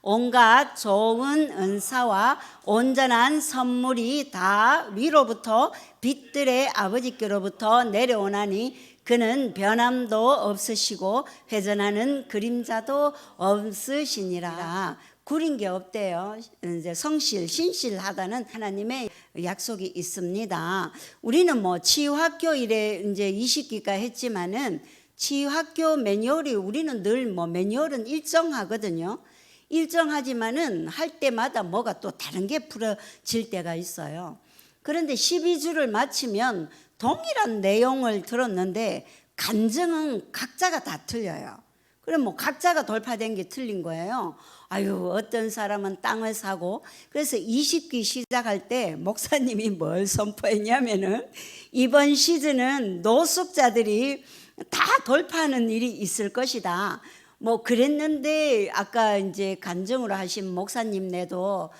온갖 좋은 은사와 온전한 선물이 다 위로부터 빛들의 아버지께로부터 내려오나니 그는 변함도 없으시고 회전하는 그림자도 없으시니라. 구린 게 없대요. 이제 성실, 신실하다는 하나님의 약속이 있습니다. 우리는 뭐 치유학교 일에 이제 20기가 했지만은 치유학교 매뉴얼이 우리는 늘 뭐 매뉴얼은 일정하거든요. 일정하지만은 할 때마다 뭐가 또 다른 게 풀어질 때가 있어요. 그런데 12주를 마치면 동일한 내용을 들었는데 간증은 각자가 다 틀려요. 그럼 뭐 각자가 돌파된 게 틀린 거예요. 아유, 어떤 사람은 땅을 사고, 그래서 20기 시작할 때 목사님이 뭘 선포했냐면은 이번 시즌은 노숙자들이 다 돌파하는 일이 있을 것이다. 뭐 그랬는데 아까 이제 간증으로 하신 목사님네도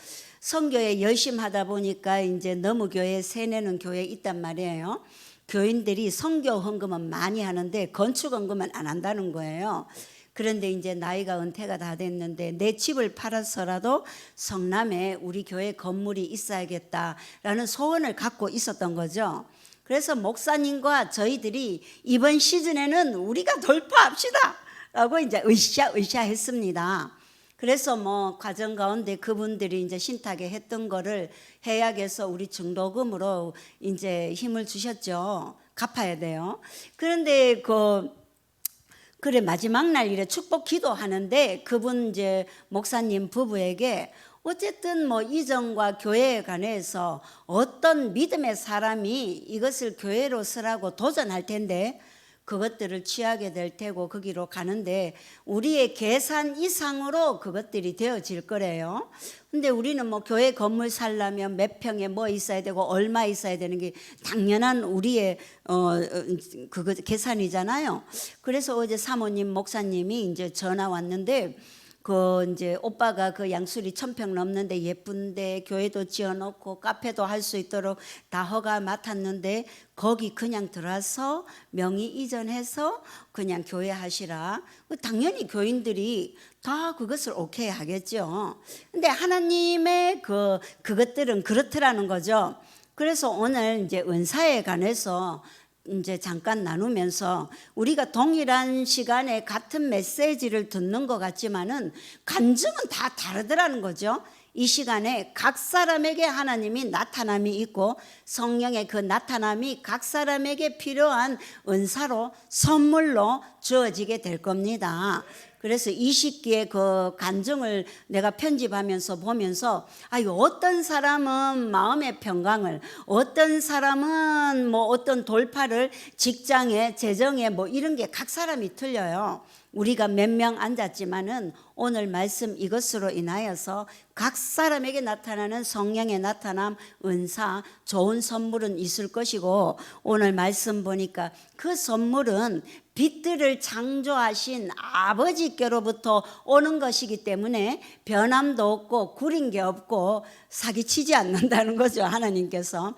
선교에 열심히 하다 보니까 이제 너무 교회 세내는 교회 있단 말이에요. 교인들이 선교 헌금은 많이 하는데 건축 헌금은 안 한다는 거예요. 그런데 이제 나이가 은퇴가 다 됐는데 내 집을 팔아서라도 성남에 우리 교회 건물이 있어야겠다라는 소원을 갖고 있었던 거죠. 그래서 목사님과 저희들이 이번 시즌에는 우리가 돌파합시다 라고 이제 으쌰으쌰 했습니다. 그래서 뭐 과정 가운데 그분들이 이제 신탁에 했던 거를 해약해서 우리 중도금으로 이제 힘을 주셨죠. 갚아야 돼요. 그런데 그래 마지막 날 이래 축복 기도하는데 그분 이제 목사님 부부에게 어쨌든 뭐 이전과 교회에 관해서 어떤 믿음의 사람이 이것을 교회로 쓰라고 도전할 텐데 그것들을 취하게 될 테고 거기로 가는데 우리의 계산 이상으로 그것들이 되어질 거래요. 근데 우리는 뭐 교회 건물 살려면 몇 평에 뭐 있어야 되고 얼마 있어야 되는 게 당연한 우리의 그거 계산이잖아요. 그래서 어제 사모님 목사님이 이제 전화 왔는데 이제 오빠가 그 양수리 1000평 넘는데 예쁜데 교회도 지어놓고 카페도 할 수 있도록 다 허가 맡았는데 거기 그냥 들어와서 명의 이전해서 그냥 교회 하시라. 당연히 교인들이 다 그것을 오케이 하겠죠. 근데 하나님의 그것들은 그렇더라는 거죠. 그래서 오늘 이제 은사에 관해서 이제 잠깐 나누면서 우리가 동일한 시간에 같은 메시지를 듣는 것 같지만은 간증은 다 다르더라는 거죠. 이 시간에 각 사람에게 하나님이 나타남이 있고 성령의 그 나타남이 각 사람에게 필요한 은사로 선물로 주어지게 될 겁니다. 그래서 20기의 그 간증을 내가 편집하면서 보면서 어떤 사람은 마음의 평강을, 어떤 사람은 뭐 어떤 돌파를 직장에, 재정에 뭐 이런 게 각 사람이 틀려요. 우리가 몇 명 앉았지만은 오늘 말씀 이것으로 인하여서 각 사람에게 나타나는 성령의 나타남, 은사, 좋은 선물은 있을 것이고 오늘 말씀 보니까 그 선물은 빛들을 창조하신 아버지께로부터 오는 것이기 때문에 변함도 없고 구린 게 없고 사기치지 않는다는 거죠. 하나님께서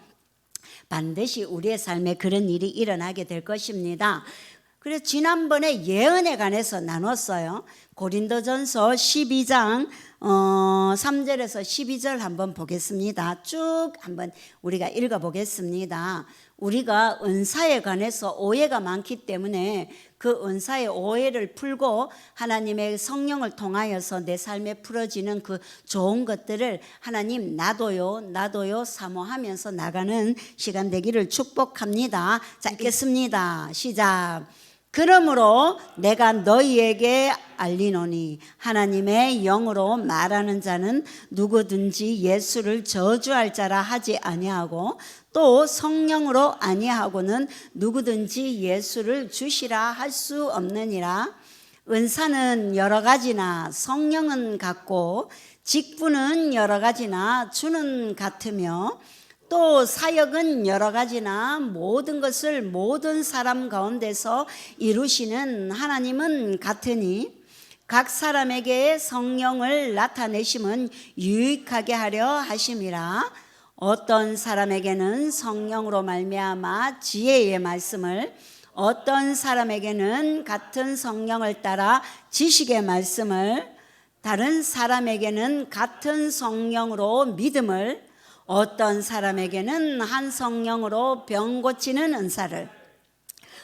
반드시 우리의 삶에 그런 일이 일어나게 될 것입니다. 그래서 지난번에 예언에 관해서 나눴어요. 고린도전서 12장 3절에서 12절 한번 보겠습니다. 쭉 한번 우리가 읽어보겠습니다. 우리가 은사에 관해서 오해가 많기 때문에 그 은사의 오해를 풀고 하나님의 성령을 통하여서 내 삶에 풀어지는 그 좋은 것들을 하나님 나도요 사모하면서 나가는 시간 되기를 축복합니다. 자, 읽겠습니다. 시작. 그러므로 내가 너희에게 알리노니 하나님의 영으로 말하는 자는 누구든지 예수를 저주할 자라 하지 아니하고 또 성령으로 아니하고는 누구든지 예수를 주시라 할 수 없느니라. 은사는 여러 가지나 성령은 같고 직분은 여러 가지나 주는 같으며 또 사역은 여러 가지나 모든 것을 모든 사람 가운데서 이루시는 하나님은 같으니 각 사람에게 성령을 나타내심은 유익하게 하려 하심이라. 어떤 사람에게는 성령으로 말미암아 지혜의 말씀을, 어떤 사람에게는 같은 성령을 따라 지식의 말씀을, 다른 사람에게는 같은 성령으로 믿음을, 어떤 사람에게는 한 성령으로 병 고치는 은사를,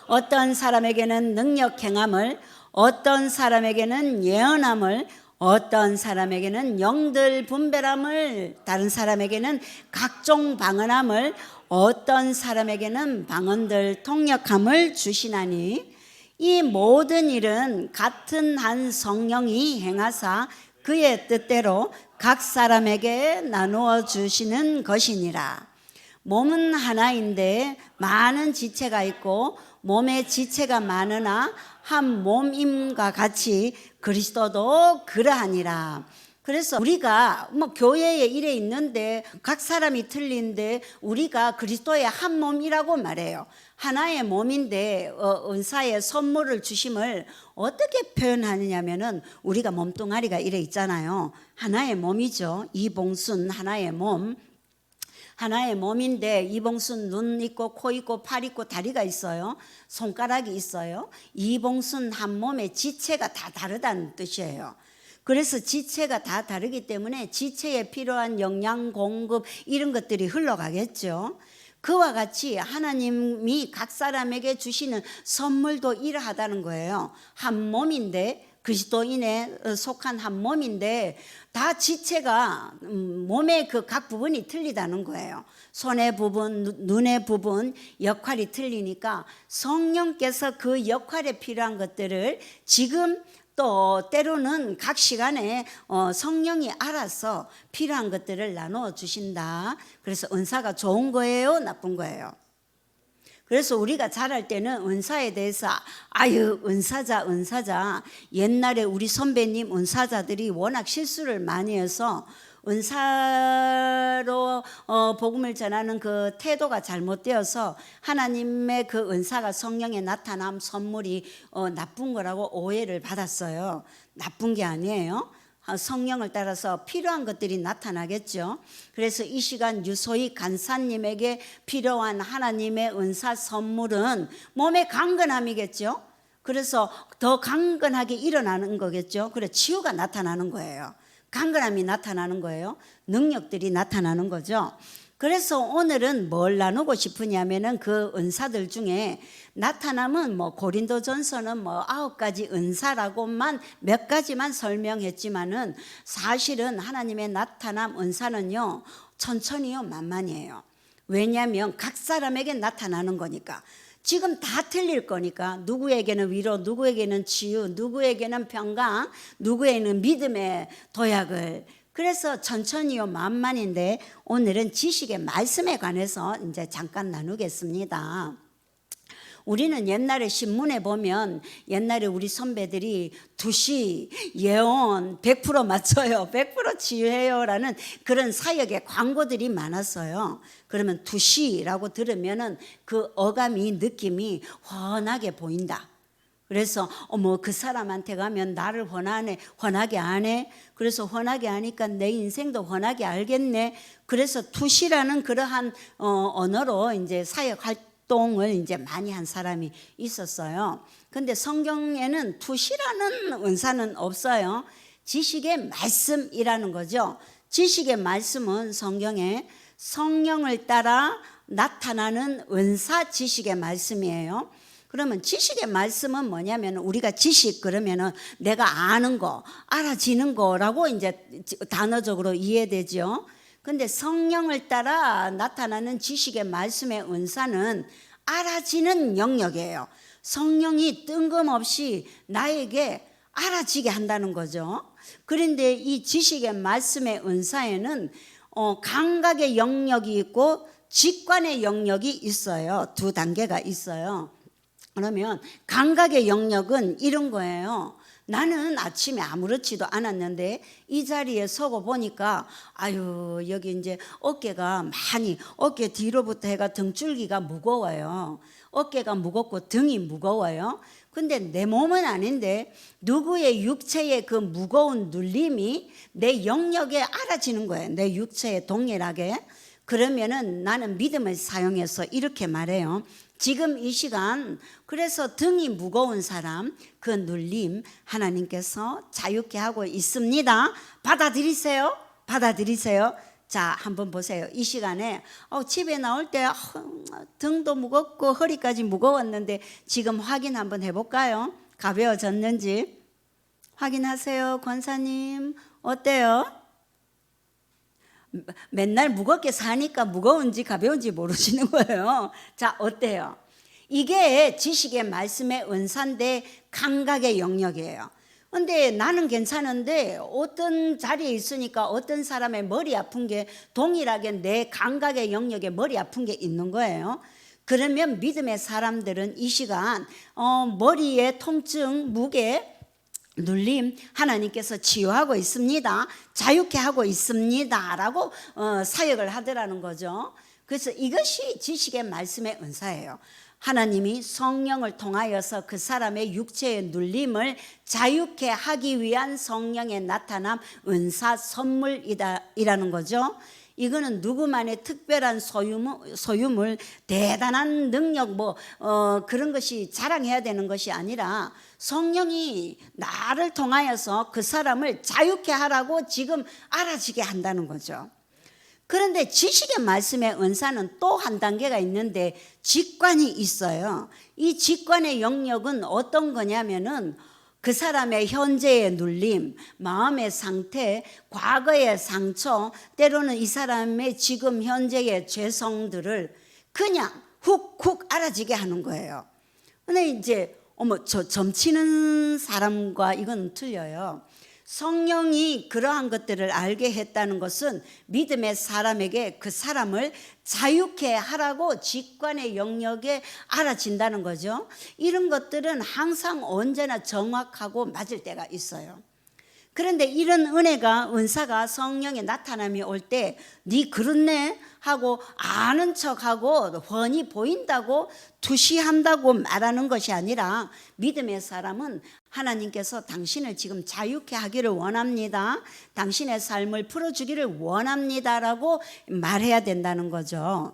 어떤 사람에게는 능력 행함을, 어떤 사람에게는 예언함을, 어떤 사람에게는 영들 분별함을, 다른 사람에게는 각종 방언함을, 어떤 사람에게는 방언들 통역함을 주시나니 이 모든 일은 같은 한 성령이 행하사 그의 뜻대로 각 사람에게 나누어 주시는 것이니라. 몸은 하나인데 많은 지체가 있고 몸에 지체가 많으나 한 몸임과 같이 그리스도도 그러하니라. 그래서 우리가 교회에 이래 있는데 각 사람이 틀린데 우리가 그리스도의 한 몸이라고 말해요. 하나의 몸인데 은사의 선물을 주심을 어떻게 표현하느냐면은 우리가 몸뚱아리가 이래 있잖아요. 하나의 몸이죠. 이봉순 하나의 몸. 하나의 몸인데 이봉순 눈 있고 코 있고 팔 있고 다리가 있어요. 손가락이 있어요. 이봉순 한 몸의 지체가 다 다르다는 뜻이에요. 그래서 지체가 다 다르기 때문에 지체에 필요한 영양 공급 이런 것들이 흘러가겠죠. 그와 같이 하나님이 각 사람에게 주시는 선물도 이러하다는 거예요. 한 몸인데 그리스도인에 속한 한 몸인데 다 지체가 몸의 그 각 부분이 틀리다는 거예요. 손의 부분, 눈의 부분 역할이 틀리니까 성령께서 그 역할에 필요한 것들을 지금 또 때로는 각 시간에 성령이 알아서 필요한 것들을 나누어 주신다. 그래서 은사가 좋은 거예요, 나쁜 거예요? 그래서 우리가 잘할 때는 은사에 대해서 아유 은사자 옛날에 우리 선배님 은사자들이 워낙 실수를 많이 해서 은사로 복음을 전하는 그 태도가 잘못되어서 하나님의 그 은사가 성령의 나타남 선물이 나쁜 거라고 오해를 받았어요. 나쁜 게 아니에요. 성령을 따라서 필요한 것들이 나타나겠죠. 그래서 이 시간 유소희 간사님에게 필요한 하나님의 은사 선물은 몸의 강건함이겠죠. 그래서 더 강건하게 일어나는 거겠죠. 그래 치유가 나타나는 거예요. 강건함이 나타나는 거예요. 능력들이 나타나는 거죠. 그래서 오늘은 뭘 나누고 싶으냐면은 그 은사들 중에 나타남은 고린도전서는 9가지 은사라고만 몇 가지만 설명했지만은 사실은 하나님의 나타남 은사는요 천천히요 만만이에요. 왜냐하면 각 사람에게 나타나는 거니까. 지금 다 틀릴 거니까 누구에게는 위로, 누구에게는 치유, 누구에게는 평강, 누구에게는 믿음의 도약을. 그래서 천천히요 만만인데 오늘은 지식의 말씀에 관해서 이제 잠깐 나누겠습니다. 우리는 옛날에 신문에 보면 옛날에 우리 선배들이 2시 예언 100% 맞춰요. 100% 치유해요 라는 그런 사역의 광고들이 많았어요. 그러면 2시라고 들으면은 그 어감이 느낌이 훤하게 보인다. 그래서 그 사람한테 가면 나를 훤하게 아네. 그래서 훤하게 아니까 내 인생도 훤하게 알겠네. 그래서 투시라는 그러한 언어로 이제 사역 활동을 이제 많이 한 사람이 있었어요. 근데 성경에는 투시라는 은사는 없어요. 지식의 말씀이라는 거죠. 지식의 말씀은 성경에 성령을 따라 나타나는 은사 지식의 말씀이에요. 그러면 지식의 말씀은 뭐냐면 우리가 지식 그러면은 내가 아는 거, 알아지는 거라고 이제 단어적으로 이해되죠. 근데 성령을 따라 나타나는 지식의 말씀의 은사는 알아지는 영역이에요. 성령이 뜬금없이 나에게 알아지게 한다는 거죠. 그런데 이 지식의 말씀의 은사에는 감각의 영역이 있고 직관의 영역이 있어요. 2단계가 있어요. 그러면 감각의 영역은 이런 거예요. 나는 아침에 아무렇지도 않았는데 이 자리에 서고 보니까 아유 여기 이제 어깨가 많이 어깨 뒤로부터 해가 등줄기가 무거워요. 어깨가 무겁고 등이 무거워요. 근데 내 몸은 아닌데 누구의 육체의 그 무거운 눌림이 내 영역에 알아지는 거예요. 내 육체에 동일하게. 그러면은 나는 믿음을 사용해서 이렇게 말해요. 지금 이 시간 그래서 등이 무거운 사람 그 눌림 하나님께서 자유케 하고 있습니다. 받아들이세요. 받아들이세요. 자, 한번 보세요. 이 시간에 집에 나올 때 등도 무겁고 허리까지 무거웠는데 지금 확인 한번 해볼까요? 가벼워졌는지 확인하세요. 권사님 어때요? 맨날 무겁게 사니까 무거운지 가벼운지 모르시는 거예요. 자, 어때요? 이게 지식의 말씀의 은사인데 감각의 영역이에요. 근데 나는 괜찮은데 어떤 자리에 있으니까 어떤 사람의 머리 아픈 게 동일하게 내 감각의 영역에 머리 아픈 게 있는 거예요. 그러면 믿음의 사람들은 이 시간 머리의 통증, 무게, 눌림 하나님께서 치유하고 있습니다. 자유케 하고 있습니다. 라고 사역을 하더라는 거죠. 그래서 이것이 지식의 말씀의 은사예요. 하나님이 성령을 통하여서 그 사람의 육체의 눌림을 자유케 하기 위한 성령의 나타남 은사 선물이라는 거죠. 이거는 누구만의 특별한 소유물 대단한 능력 그런 것이 자랑해야 되는 것이 아니라 성령이 나를 통하여서 그 사람을 자유케 하라고 지금 알아지게 한다는 거죠. 그런데 지식의 말씀의 은사는 또 한 단계가 있는데 직관이 있어요. 이 직관의 영역은 어떤 거냐면은 그 사람의 현재의 눌림, 마음의 상태, 과거의 상처, 때로는 이 사람의 지금 현재의 죄성들을 그냥 훅훅 알아지게 하는 거예요. 근데 이제 저 점치는 사람과 이건 틀려요. 성령이 그러한 것들을 알게 했다는 것은 믿음의 사람에게 그 사람을 자유케 하라고 직관의 영역에 알아진다는 거죠. 이런 것들은 항상 언제나 정확하고 맞을 때가 있어요. 그런데 이런 은사가 성령의 나타남이 올 때 네 그렇네 하고 아는 척하고 훤히 보인다고 투시한다고 말하는 것이 아니라 믿음의 사람은 하나님께서 당신을 지금 자유케 하기를 원합니다. 당신의 삶을 풀어주기를 원합니다라고 말해야 된다는 거죠.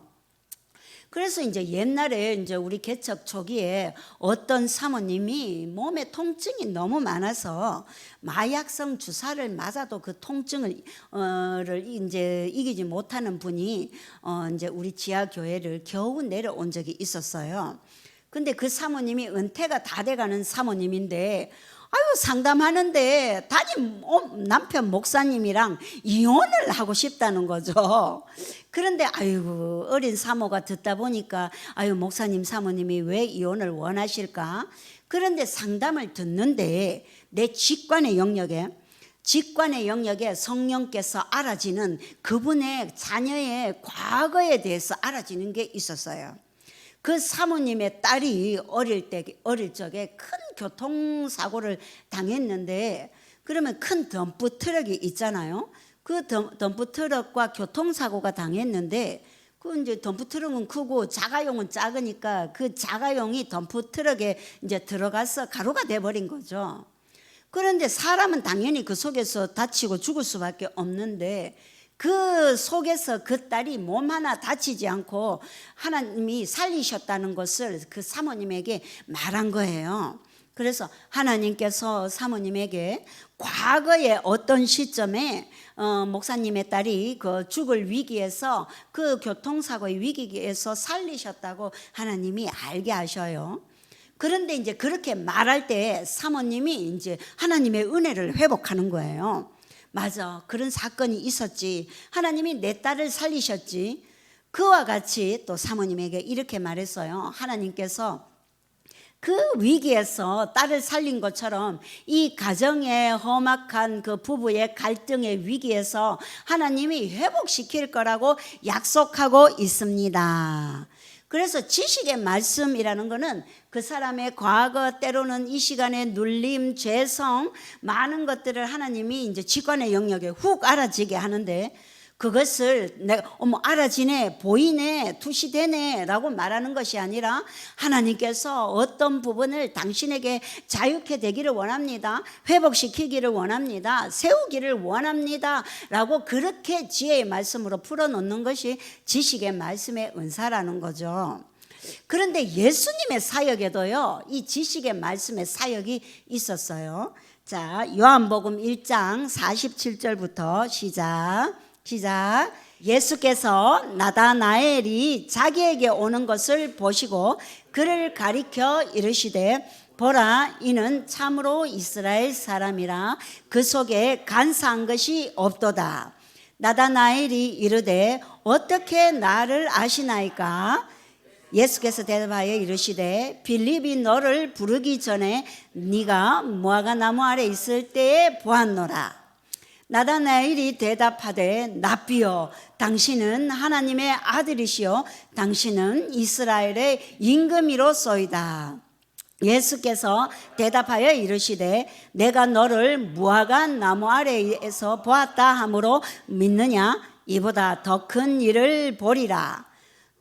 그래서 이제 옛날에 이제 우리 개척 초기에 어떤 사모님이 몸에 통증이 너무 많아서 마약성 주사를 맞아도 그 통증을 이제 이기지 못하는 분이 이제 우리 지하 교회를 겨우 내려온 적이 있었어요. 근데 그 사모님이 은퇴가 다 돼가는 사모님인데 상담하는데 담임 남편 목사님이랑 이혼을 하고 싶다는 거죠. 그런데 어린 사모가 듣다 보니까 목사님 사모님이 왜 이혼을 원하실까? 그런데 상담을 듣는데 내 직관의 영역에 성령께서 알아지는 그분의 자녀의 과거에 대해서 알아지는 게 있었어요. 그 사모님의 딸이 어릴 적에 큰 교통사고를 당했는데 그러면 큰 덤프 트럭이 있잖아요. 그 덤프 트럭과 교통사고가 당했는데 그 이제 덤프 트럭은 크고 자가용은 작으니까 그 자가용이 덤프 트럭에 이제 들어가서 가루가 돼버린 거죠. 그런데 사람은 당연히 그 속에서 다치고 죽을 수밖에 없는데 그 속에서 그 딸이 몸 하나 다치지 않고 하나님이 살리셨다는 것을 그 사모님에게 말한 거예요. 그래서 하나님께서 사모님에게 과거에 어떤 시점에 목사님의 딸이 그 죽을 위기에서 그 교통사고의 위기에서 살리셨다고 하나님이 알게 하셔요. 그런데 이제 그렇게 말할 때 사모님이 이제 하나님의 은혜를 회복하는 거예요. 맞아, 그런 사건이 있었지. 하나님이 내 딸을 살리셨지. 그와 같이 또 사모님에게 이렇게 말했어요. 하나님께서 그 위기에서 딸을 살린 것처럼 이 가정의 험악한 그 부부의 갈등의 위기에서 하나님이 회복시킬 거라고 약속하고 있습니다. 그래서 지식의 말씀이라는 것은 그 사람의 과거, 때로는 이 시간에 눌림, 죄성, 많은 것들을 하나님이 이제 직관의 영역에 훅 알아지게 하는데 그것을 내가 알아지네, 보이네, 투시되네 라고 말하는 것이 아니라 하나님께서 어떤 부분을 당신에게 자유케 되기를 원합니다. 회복시키기를 원합니다. 세우기를 원합니다 라고 그렇게 지혜의 말씀으로 풀어놓는 것이 지식의 말씀의 은사라는 거죠. 그런데 예수님의 사역에도요, 이 지식의 말씀의 사역이 있었어요. 자, 요한복음 1장 47절부터 시작. 예수께서 나다나엘이 자기에게 오는 것을 보시고 그를 가리켜 이르시되 보라, 이는 참으로 이스라엘 사람이라 그 속에 간사한 것이 없도다. 나다나엘이 이르되 어떻게 나를 아시나이까? 예수께서 대답하여 이르시되 빌립이 너를 부르기 전에 네가 무화과 나무 아래 있을 때에 보았노라. 나다나엘이 대답하되 랍비여, 당신은 하나님의 아들이시요 당신은 이스라엘의 임금이로소이다. 예수께서 대답하여 이르시되 내가 너를 무화과 나무 아래에서 보았다 하므로 믿느냐? 이보다 더 큰 일을 보리라.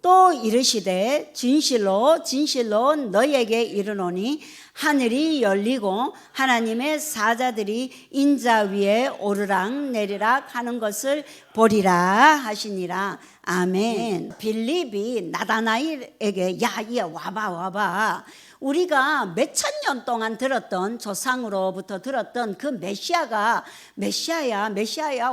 또 이르시되 진실로 진실로 너희에게 이르노니 하늘이 열리고 하나님의 사자들이 인자 위에 오르락 내리락 하는 것을 보리라 하시니라. 아멘. 빌립이 나다나엘에게 야 와봐 우리가 몇천 년 동안 들었던 조상으로부터 들었던 그 메시아야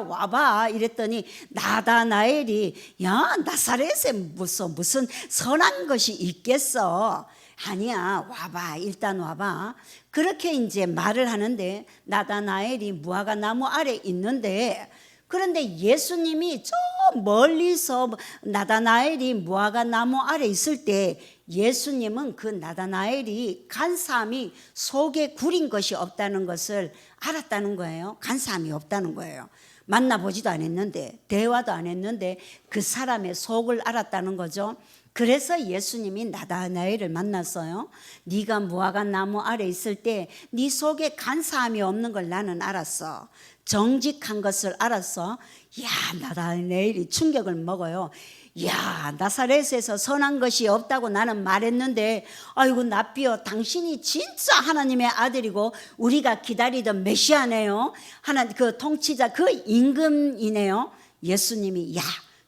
와봐 이랬더니 나다나엘이 야 나사렛에 무슨 선한 것이 있겠어. 아니야, 와봐, 일단 와봐. 그렇게 이제 말을 하는데 나다나엘이 무화과 나무 아래 있는데, 그런데 예수님이 저 멀리서 나다나엘이 무화과 나무 아래 있을 때 예수님은 그 나다나엘이 간사함이 속에 구린 것이 없다는 것을 알았다는 거예요. 간사함이 없다는 거예요. 만나보지도 않았는데, 대화도 안 했는데 그 사람의 속을 알았다는 거죠. 그래서 예수님이 나다나엘을 만났어요. 네가 무화과 나무 아래 있을 때 네 속에 간사함이 없는 걸 나는 알았어. 정직한 것을 알았어. 야, 나다나엘이 충격을 먹어요. 야, 나사렛에서 선한 것이 없다고 나는 말했는데 아이고 랍비여, 당신이 진짜 하나님의 아들이고 우리가 기다리던 메시아네요. 그 통치자, 그 임금이네요. 예수님이 야,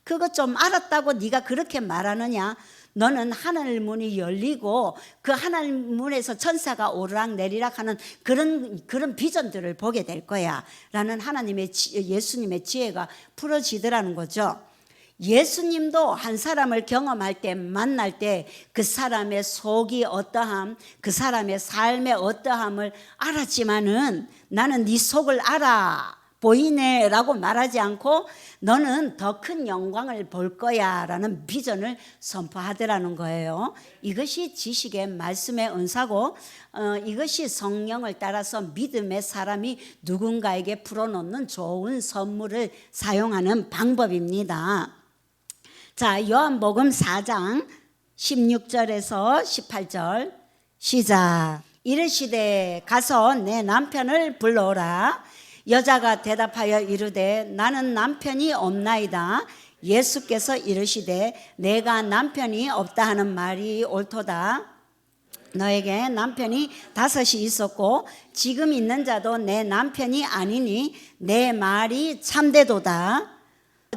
그거 좀 알았다고 네가 그렇게 말하느냐? 너는 하늘 문이 열리고 그 하늘 문에서 천사가 오르락 내리락 하는 그런 비전들을 보게 될 거야 라는 예수님의 지혜가 풀어지더라는 거죠. 예수님도 한 사람을 경험할 때, 만날 때 그 사람의 속이 어떠함, 그 사람의 삶의 어떠함을 알았지만은 나는 네 속을 알아 보이네 라고 말하지 않고 너는 더 큰 영광을 볼 거야 라는 비전을 선포하더라는 거예요. 이것이 지식의 말씀의 은사고 이것이 성령을 따라서 믿음의 사람이 누군가에게 풀어놓는 좋은 선물을 사용하는 방법입니다. 자, 요한복음 4장 16절에서 18절 시작. 이르시되 가서 내 남편을 불러오라. 여자가 대답하여 이르되 나는 남편이 없나이다. 예수께서 이르시되 내가 남편이 없다 하는 말이 옳도다. 너에게 남편이 5이 있었고 지금 있는 자도 내 남편이 아니니 내 말이 참되도다.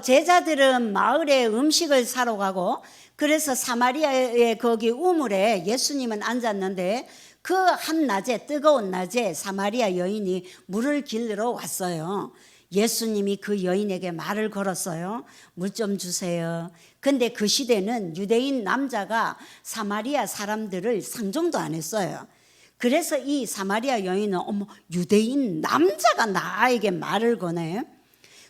제자들은 마을에 음식을 사러 가고 그래서 사마리아의 거기 우물에 예수님은 앉았는데 그 한낮에, 뜨거운 낮에 사마리아 여인이 물을 길러 왔어요. 예수님이 그 여인에게 말을 걸었어요. 물 좀 주세요. 근데 그 시대는 유대인 남자가 사마리아 사람들을 상종도 안 했어요. 그래서 이 사마리아 여인은 어머, 유대인 남자가 나에게 말을 거네.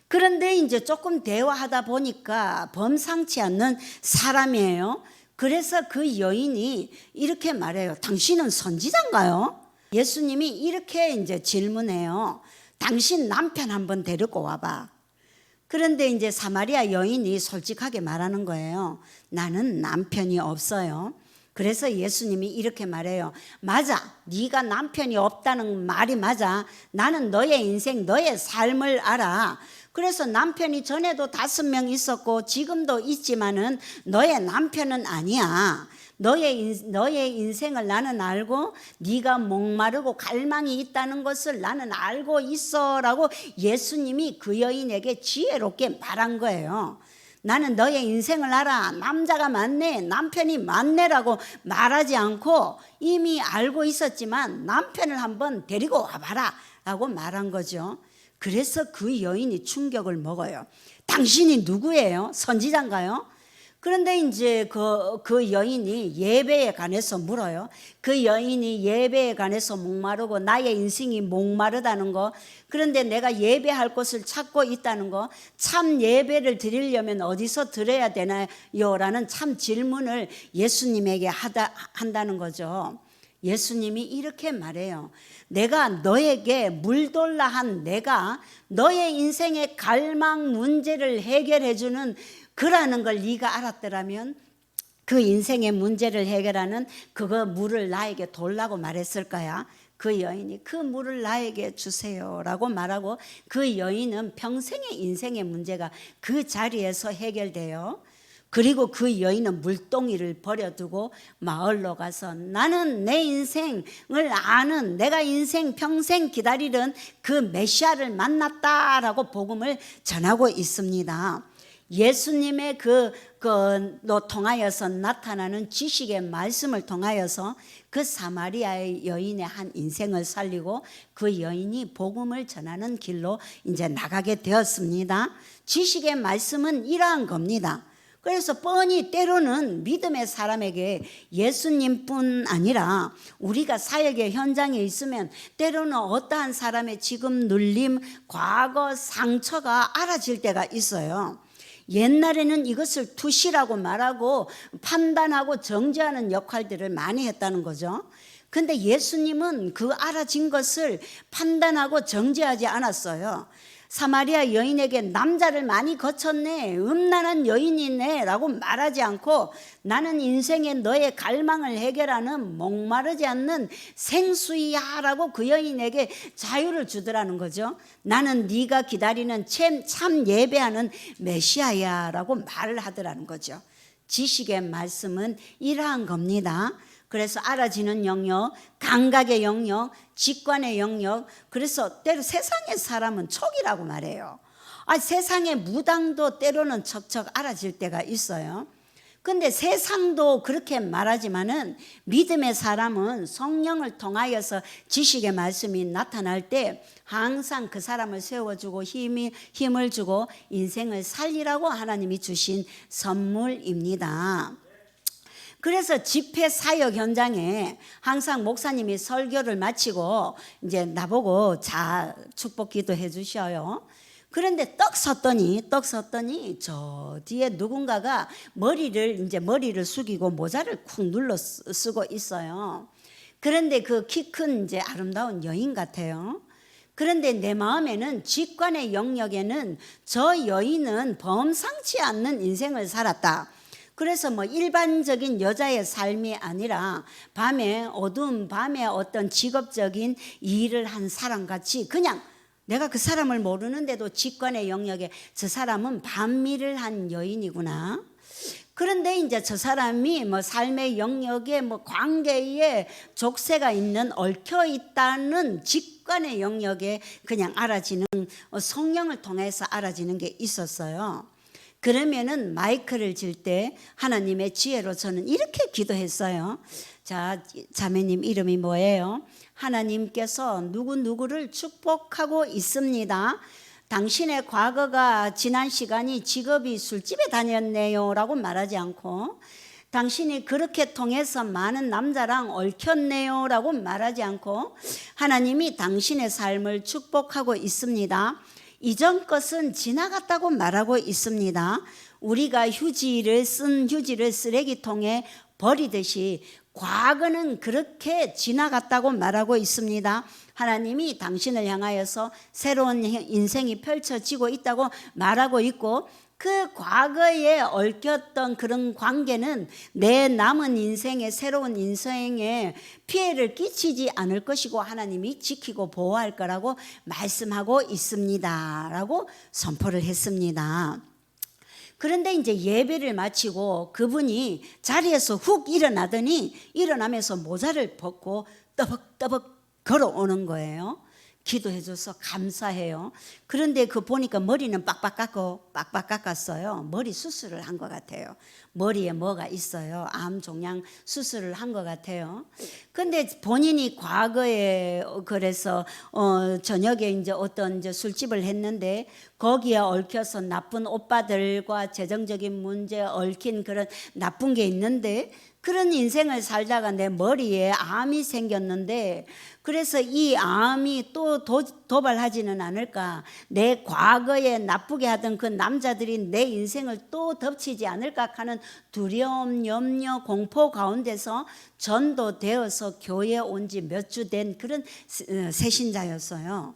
그런데 이제 조금 대화하다 보니까 범상치 않는 사람이에요. 그래서 그 여인이 이렇게 말해요. 당신은 선지자인가요? 예수님이 이렇게 이제 질문해요. 당신 남편 한번 데리고 와봐. 그런데 이제 사마리아 여인이 솔직하게 말하는 거예요. 나는 남편이 없어요. 그래서 예수님이 이렇게 말해요. 맞아, 네가 남편이 없다는 말이 맞아. 나는 너의 인생, 너의 삶을 알아. 그래서 남편이 전에도 5명 있었고 지금도 있지만은 너의 남편은 아니야. 너의 인생을 나는 알고 네가 목마르고 갈망이 있다는 것을 나는 알고 있어라고 예수님이 그 여인에게 지혜롭게 말한 거예요. 나는 너의 인생을 알아. 남자가 많네, 남편이 많네라고 말하지 않고 이미 알고 있었지만 남편을 한번 데리고 와봐라 라고 말한 거죠. 그래서 그 여인이 충격을 먹어요. 당신이 누구예요? 선지자인가요? 그런데 이제 그 여인이 예배에 관해서 물어요. 그 여인이 예배에 관해서 목마르고 나의 인생이 목마르다는 거, 그런데 내가 예배할 곳을 찾고 있다는 거, 참 예배를 드리려면 어디서 드려야 되나요? 라는 참 질문을 예수님에게 한다는 거죠. 예수님이 이렇게 말해요. 내가 너에게 물돌라 한 내가 너의 인생의 갈망 문제를 해결해 주는 그라는 걸 네가 알았더라면 그 인생의 문제를 해결하는 그거 물을 나에게 돌라고 말했을 거야. 그 여인이 그 물을 나에게 주세요라고 말하고 그 여인은 평생의 인생의 문제가 그 자리에서 해결돼요. 그리고 그 여인은 물동이를 버려두고 마을로 가서 나는 내 인생을 아는, 내가 인생 평생 기다리던 그 메시아를 만났다라고 복음을 전하고 있습니다. 예수님의 로 통하여서 나타나는 지식의 말씀을 통하여서 그 사마리아의 여인의 한 인생을 살리고 그 여인이 복음을 전하는 길로 이제 나가게 되었습니다. 지식의 말씀은 이러한 겁니다. 그래서 뻔히 때로는 믿음의 사람에게 예수님뿐 아니라 우리가 사역의 현장에 있으면 때로는 어떠한 사람의 지금 눌림, 과거, 상처가 알아질 때가 있어요. 옛날에는 이것을 투시라고 말하고 판단하고 정죄하는 역할들을 많이 했다는 거죠. 근데 예수님은 그 알아진 것을 판단하고 정죄하지 않았어요. 사마리아 여인에게 남자를 많이 거쳤네, 음란한 여인이네 라고 말하지 않고 나는 인생에 너의 갈망을 해결하는 목마르지 않는 생수이야 라고 그 여인에게 자유를 주더라는 거죠. 나는 네가 기다리는 참 예배하는 메시아야 라고 말을 하더라는 거죠. 지식의 말씀은 이러한 겁니다. 그래서 알아지는 영역, 감각의 영역, 직관의 영역. 그래서 때로 세상의 사람은 촉이라고 말해요. 세상의 무당도 때로는 척척 알아질 때가 있어요. 근데 세상도 그렇게 말하지만은 믿음의 사람은 성령을 통하여서 지식의 말씀이 나타날 때 항상 그 사람을 세워주고 힘을 주고 인생을 살리라고 하나님이 주신 선물입니다. 그래서 집회 사역 현장에 항상 목사님이 설교를 마치고 이제 나보고 자 축복 기도해 주셔요. 그런데 떡 섰더니 저 뒤에 누군가가 머리를 숙이고 모자를 쿡 눌러 쓰고 있어요. 그런데 그 키 큰 이제 아름다운 여인 같아요. 그런데 내 마음에는 직관의 영역에는 저 여인은 범상치 않는 인생을 살았다. 그래서 일반적인 여자의 삶이 아니라 어두운 밤에 어떤 직업적인 일을 한 사람같이 그냥 내가 그 사람을 모르는데도 직관의 영역에 저 사람은 반미를 한 여인이구나. 그런데 이제 저 사람이 삶의 영역에 관계에 족쇄가 얽혀 있다는 직관의 영역에 그냥 알아지는 성령을 통해서 알아지는 게 있었어요. 그러면은 마이크를 질 때 하나님의 지혜로 저는 이렇게 기도했어요. 자, 자매님 이름이 뭐예요? 하나님께서 누구누구를 축복하고 있습니다. 당신의 과거가 지난 시간이 직업이 술집에 다녔네요 라고 말하지 않고 당신이 그렇게 통해서 많은 남자랑 얽혔네요 라고 말하지 않고 하나님이 당신의 삶을 축복하고 있습니다. 이전 것은 지나갔다고 말하고 있습니다. 우리가 휴지를 쓰레기통에 버리듯이 과거는 그렇게 지나갔다고 말하고 있습니다. 하나님이 당신을 향하여서 새로운 인생이 펼쳐지고 있다고 말하고 있고 그 과거에 얽혔던 그런 관계는 내 남은 인생에 새로운 인생에 피해를 끼치지 않을 것이고 하나님이 지키고 보호할 거라고 말씀하고 있습니다 라고 선포를 했습니다. 그런데 이제 예배를 마치고 그분이 자리에서 훅 일어나더니 일어나면서 모자를 벗고 떠벅떠벅 걸어오는 거예요. 기도해줘서 감사해요. 그런데 그 보니까 머리는 빡빡 깎았어요. 머리 수술을 한 것 같아요. 머리에 뭐가 있어요. 암 종양 수술을 한 것 같아요. 근데 본인이 과거에 그래서 저녁에 이제 어떤 이제 술집을 했는데 거기에 얽혀서 나쁜 오빠들과 재정적인 문제에 얽힌 그런 나쁜 게 있는데, 그런 인생을 살다가 내 머리에 암이 생겼는데, 그래서 이 암이 또 도발하지는 않을까, 내 과거에 나쁘게 하던 그 남자들이 내 인생을 또 덮치지 않을까 하는 두려움, 염려, 공포 가운데서 전도되어서 교회에 온 지 몇 주 된 그런 새신자였어요.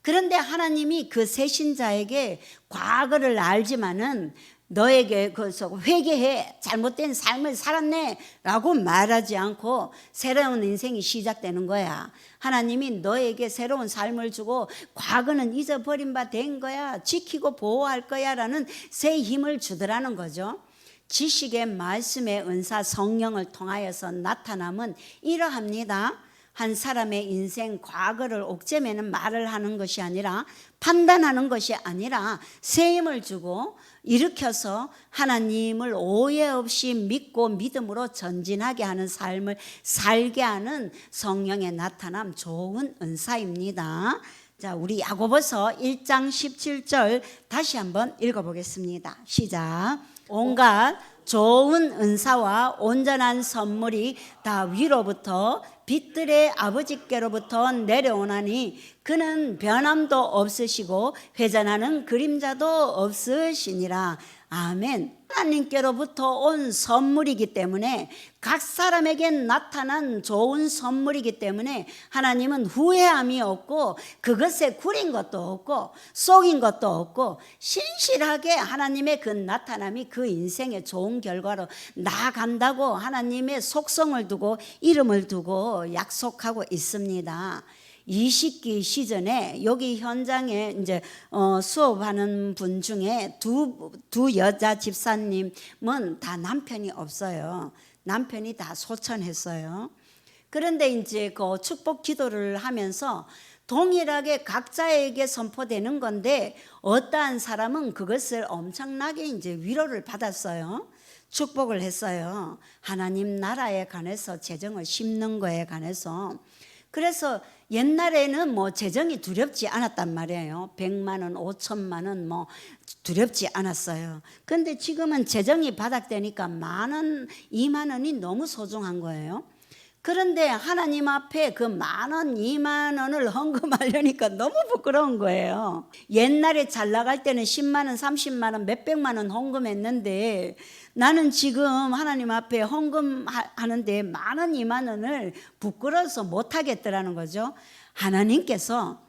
그런데 하나님이 그 새신자에게 과거를 알지만은 너에게 그래서 회개해, 잘못된 삶을 살았네 라고 말하지 않고 새로운 인생이 시작되는 거야. 하나님이 너에게 새로운 삶을 주고 과거는 잊어버린 바 된 거야, 지키고 보호할 거야 라는 새 힘을 주더라는 거죠. 지식의 말씀의 은사 성령을 통하여서 나타남은 이러합니다. 한 사람의 인생 과거를 옥죄매는 말을 하는 것이 아니라, 판단하는 것이 아니라 새 힘을 주고 일으켜서 하나님을 오해 없이 믿고 믿음으로 전진하게 하는 삶을 살게 하는 성령의 나타남, 좋은 은사입니다. 자, 우리 야고보서 1장 17절 다시 한번 읽어보겠습니다. 시작. 온갖 좋은 은사와 온전한 선물이 다 위로부터 빛들의 아버지께로부터 내려오나니 그는 변함도 없으시고 회전하는 그림자도 없으시니라. 아멘. 하나님께로부터 온 선물이기 때문에, 각 사람에게 나타난 좋은 선물이기 때문에 하나님은 후회함이 없고 그것에 구린 것도 없고 속인 것도 없고 신실하게 하나님의 그 나타남이 그 인생의 좋은 결과로 나아간다고 하나님의 속성을 두고 이름을 두고 약속하고 있습니다. 20기 시즌에 여기 현장에 이제 수업하는 분 중에 두 여자 집사님은 다 남편이 없어요. 남편이 다 소천했어요. 그런데 이제 그 축복 기도를 하면서 동일하게 각자에게 선포되는 건데, 어떠한 사람은 그것을 엄청나게 이제 위로를 받았어요. 축복을 했어요. 하나님 나라에 관해서, 재정을 심는 거에 관해서. 그래서 옛날에는 뭐 재정이 두렵지 않았단 말이에요. 100만 원, 5천만 원 뭐 두렵지 않았어요. 근데 지금은 재정이 바닥되니까 10,000원, 20,000원이 너무 소중한 거예요. 그런데 하나님 앞에 그 10,000원, 20,000원을 헌금하려니까 너무 부끄러운 거예요. 옛날에 잘 나갈 때는 10만 원, 30만 원, 몇백만 원 헌금했는데, 나는 지금 하나님 앞에 헌금하는데 10,000원, 20,000원을 부끄러워서 못하겠더라는 거죠. 하나님께서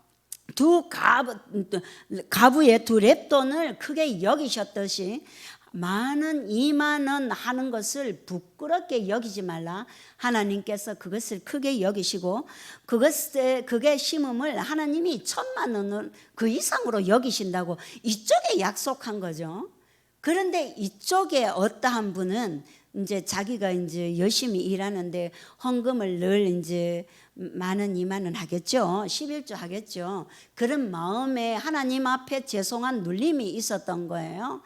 가부의 두 랩돈을 크게 여기셨듯이 10,000원, 20,000원 하는 것을 부끄럽게 여기지 말라. 하나님께서 그것을 크게 여기시고 그게 심음을 하나님이 1,000만 원을 그 이상으로 여기신다고 이쪽에 약속한 거죠. 그런데 이쪽에 어떠한 분은 이제 자기가 이제 열심히 일하는데 헌금을 늘 이제 10,000원, 20,000원 하겠죠. 11조 하겠죠. 그런 마음에 하나님 앞에 죄송한 눌림이 있었던 거예요.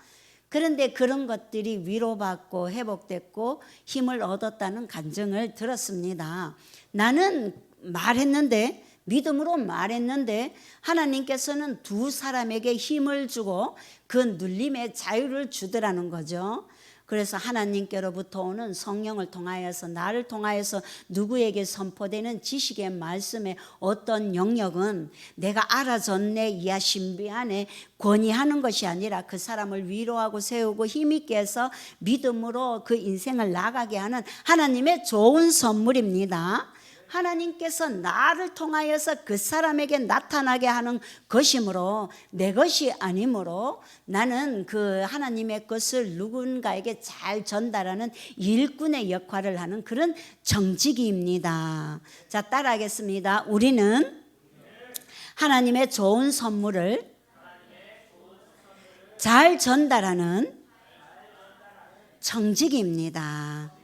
그런데 그런 것들이 위로받고 회복됐고 힘을 얻었다는 간증을 들었습니다. 나는 말했는데, 믿음으로 말했는데 하나님께서는 두 사람에게 힘을 주고 그 눌림의 자유를 주더라는 거죠. 그래서 하나님께로부터 오는 성령을 통하여서, 나를 통하여서 누구에게 선포되는 지식의 말씀의 어떤 영역은 내가 알아졌네, 이하 신비하네 권위하는 것이 아니라 그 사람을 위로하고 세우고 힘있게 해서 믿음으로 그 인생을 나가게 하는 하나님의 좋은 선물입니다. 하나님께서 나를 통하여서 그 사람에게 나타나게 하는 것이므로, 내 것이 아니므로 나는 그 하나님의 것을 누군가에게 잘 전달하는 일꾼의 역할을 하는 그런 정직이입니다. 자, 따라하겠습니다. 우리는 하나님의 좋은 선물을 잘 전달하는 정직입니다.